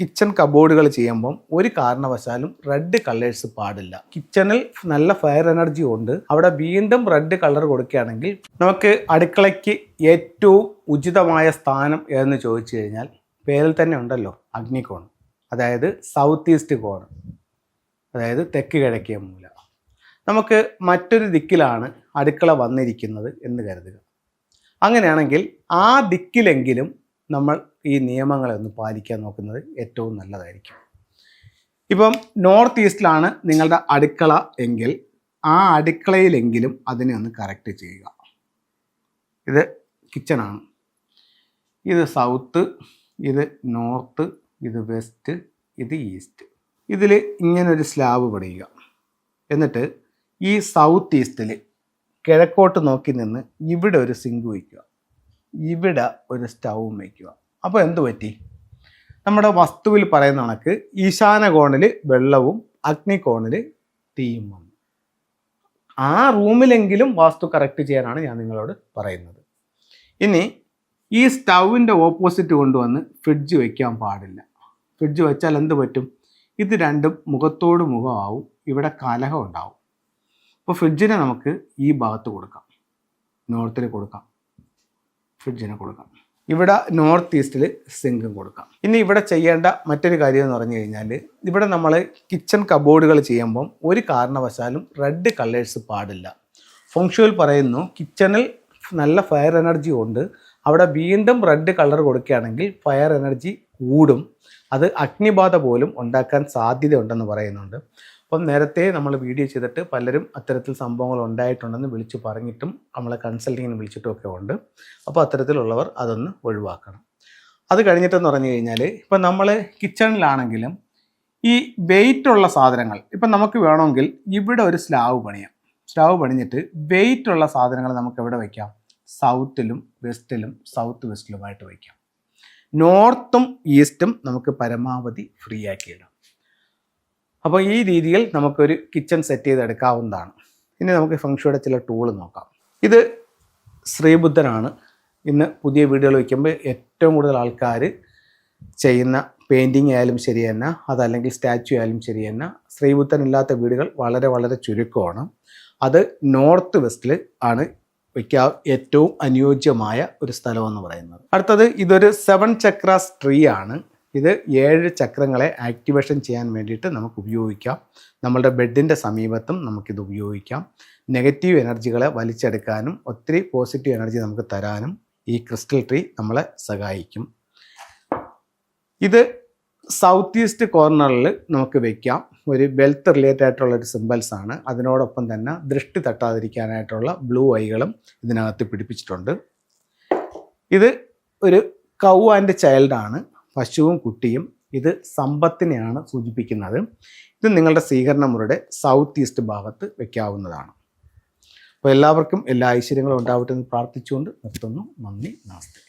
Kitchen കബോർഡുകൾ ചെയ്യുമ്പം ഒരു കാരണവശാലും റെഡ് കളേഴ്സ് പാടില്ല. കിച്ചണിൽ നല്ല ഫയർ എനർജി ഉണ്ട്, അവിടെ വീണ്ടും റെഡ് കളർ കൊടുക്കുകയാണെങ്കിൽ നമുക്ക് അടുക്കളയ്ക്ക് ഏറ്റവും ഉചിതമായ സ്ഥാനം ഏതെന്ന് ചോദിച്ചു കഴിഞ്ഞാൽ പേരിൽ തന്നെ ഉണ്ടല്ലോ, അഗ്നികോൺ, അതായത് സൗത്ത് ഈസ്റ്റ് കോൺ, അതായത് തെക്ക് കിഴക്കേ മൂല. നമുക്ക് മറ്റൊരു ദിക്കിലാണ് അടുക്കള വന്നിരിക്കുന്നത് എന്ന് കരുതുക. അങ്ങനെയാണെങ്കിൽ ആ ദിക്കിലെങ്കിലും നമ്മൾ ഈ നിയമങ്ങളെ ഒന്ന് പാലിക്കാൻ നോക്കുന്നത് ഏറ്റവും നല്ലതായിരിക്കും. ഇപ്പം നോർത്ത് ഈസ്റ്റിലാണ് നിങ്ങളുടെ അടുക്കള എങ്കിൽ ആ അടുക്കളയിലെങ്കിലും അതിനെ ഒന്ന് കറക്റ്റ് ചെയ്യുക. ഇത് കിച്ചണാണ്, ഇത് സൗത്ത്, ഇത് നോർത്ത്, ഇത് വെസ്റ്റ്, ഇത് ഈസ്റ്റ്. ഇതിൽ ഇങ്ങനൊരു സ്ലാബ് പണിയുക. എന്നിട്ട് ഈ സൗത്ത് ഈസ്റ്റിൽ കിഴക്കോട്ട് നോക്കി നിന്ന് ഇവിടെ ഒരു സിങ്ക് വയ്ക്കുക, ഇവിടെ ഒരു സ്റ്റൗവും വയ്ക്കുക. അപ്പോൾ എന്തു പറ്റി? നമ്മുടെ വസ്തുവിൽ പറയുന്ന കണക്ക് ഈശാന കോണിൽ വെള്ളവും അഗ്നികോണിൽ തീയും വന്നു. ആ റൂമിലെങ്കിലും വാസ്തു കറക്റ്റ് ചെയ്യാനാണ് ഞാൻ നിങ്ങളോട് പറയുന്നത്. ഇനി ഈ സ്റ്റൗവിൻ്റെ ഓപ്പോസിറ്റ് കൊണ്ടുവന്ന് ഫ്രിഡ്ജ് വയ്ക്കാൻ പാടില്ല. ഫ്രിഡ്ജ് വെച്ചാൽ എന്ത് പറ്റും? ഇത് രണ്ടും മുഖത്തോട് മുഖമാവും, ഇവിടെ കലഹം ഉണ്ടാവും. അപ്പോൾ ഫ്രിഡ്ജിനെ നമുക്ക് ഈ ഭാഗത്ത് കൊടുക്കാം, നോർത്തിൽ കൊടുക്കാം, ഫ്രിഡ്ജിനെ കൊടുക്കാം, ഇവിടെ നോർത്ത് ഈസ്റ്റിൽ സിങ്കും കൊടുക്കാം. ഇനി ഇവിടെ ചെയ്യേണ്ട മറ്റൊരു കാര്യം എന്ന് പറഞ്ഞു കഴിഞ്ഞാൽ, ഇവിടെ നമ്മൾ കിച്ചൺ കബോർഡുകൾ ചെയ്യുമ്പം ഒരു കാരണവശാലും റെഡ് കളേഴ്സ് പാടില്ല. ഫെങ്ഷുയിൽ പറയുന്നു കിച്ചണിൽ നല്ല ഫയർ എനർജി ഉണ്ട്, അവിടെ വീണ്ടും റെഡ് കളർ കൊടുക്കുകയാണെങ്കിൽ ഫയർ എനർജി കൂടും, അത് അഗ്നിബാധ പോലും ഉണ്ടാക്കാൻ സാധ്യതയുണ്ടെന്ന് പറയുന്നുണ്ട്. അപ്പം നേരത്തെ നമ്മൾ വീഡിയോ ചെയ്തിട്ട് പലരും അത്തരത്തിൽ സംഭവങ്ങൾ ഉണ്ടായിട്ടുണ്ടെന്ന് വിളിച്ചു പറഞ്ഞിട്ടും നമ്മളെ കൺസൾട്ടിങ്ങിന് വിളിച്ചിട്ടും ഒക്കെ ഉണ്ട്. അപ്പോൾ അത്തരത്തിലുള്ളവർ അതൊന്ന് ഒഴിവാക്കണം. അത് കഴിഞ്ഞിട്ടെന്ന് പറഞ്ഞു കഴിഞ്ഞാൽ, ഇപ്പം നമ്മൾ കിച്ചണിലാണെങ്കിലും ഈ വെയിറ്റുള്ള സാധനങ്ങൾ ഇപ്പം നമുക്ക് വേണമെങ്കിൽ ഇവിടെ ഒരു സ്ലാവ് പണിയാം. സ്ലാവ് പണിഞ്ഞിട്ട് വെയിറ്റുള്ള സാധനങ്ങൾ നമുക്ക് എവിടെ വയ്ക്കാം? സൗത്തിലും വെസ്റ്റിലും സൗത്ത് വെസ്റ്റിലുമായിട്ട് വയ്ക്കാം. നോർത്തും ഈസ്റ്റും നമുക്ക് പരമാവധി ഫ്രീ ആക്കിയിടാം. അപ്പോൾ ഈ രീതിയിൽ നമുക്കൊരു കിച്ചൺ സെറ്റ് ചെയ്തെടുക്കാവുന്നതാണ്. ഇനി നമുക്ക് ഫെങ്ഷുയുടെ ചില ടൂൾ നോക്കാം. ഇത് ശ്രീബുദ്ധനാണ്. ഇന്ന് പുതിയ വീഡിയോകൾ വയ്ക്കുമ്പോൾ ഏറ്റവും കൂടുതൽ ആൾക്കാർ ചെയ്യുന്ന പെയിൻറ്റിങ് ആയാലും ശരി തന്നെ, അതല്ലെങ്കിൽ സ്റ്റാച്യു ആയാലും ശരി തന്നെ, ശ്രീബുദ്ധൻ ഇല്ലാത്ത വീടുകൾ വളരെ വളരെ ചുരുക്കമാണ്. അത് നോർത്ത് വെസ്റ്റിൽ ആണ് വയ്ക്കാൻ ഏറ്റവും അനുയോജ്യമായ ഒരു സ്ഥലമെന്ന് പറയുന്നത്. അടുത്തത് ഇതൊരു 7 ചക്രാസ് ട്രീ ആണ്. ഇത് 7 ചക്രങ്ങളെ ആക്ടിവേഷൻ ചെയ്യാൻ വേണ്ടിയിട്ട് നമുക്ക് ഉപയോഗിക്കാം. നമ്മളുടെ ബെഡിൻ്റെ സമീപത്തും നമുക്കിത് ഉപയോഗിക്കാം. നെഗറ്റീവ് എനർജികളെ വലിച്ചെടുക്കാനും ഒത്തിരി പോസിറ്റീവ് എനർജി നമുക്ക് തരാനും ഈ ക്രിസ്റ്റൽ ട്രീ നമ്മളെ സഹായിക്കും. ഇത് സൗത്ത് ഈസ്റ്റ് കോർണറിൽ നമുക്ക് വയ്ക്കാം. ഒരു വെൽത്ത് റിലേറ്റഡ് ആയിട്ടുള്ളൊരു സിമ്പിൾസ് ആണ്. അതിനോടൊപ്പം തന്നെ ദൃഷ്ടി തട്ടാതിരിക്കാനായിട്ടുള്ള ബ്ലൂ ഐകളും ഇതിനകത്ത് പിടിപ്പിച്ചിട്ടുണ്ട്. ഇത് ഒരു കൗ ആൻഡ് ചൈൽഡാണ്, പശുവും കുട്ടിയും. ഇത് സമ്പത്തിനെയാണ് സൂചിപ്പിക്കുന്നത്. ഇത് നിങ്ങളുടെ സ്വീകരണ മുറിയുടെ സൗത്ത് ഈസ്റ്റ് ഭാഗത്ത് വയ്ക്കാവുന്നതാണ്. അപ്പോൾ എല്ലാവർക്കും എല്ലാ ഐശ്വര്യങ്ങളും ഉണ്ടാവട്ടെ എന്ന് പ്രാർത്ഥിച്ചുകൊണ്ട് നിർത്തുന്നു. നന്ദി, നമസ്തേ.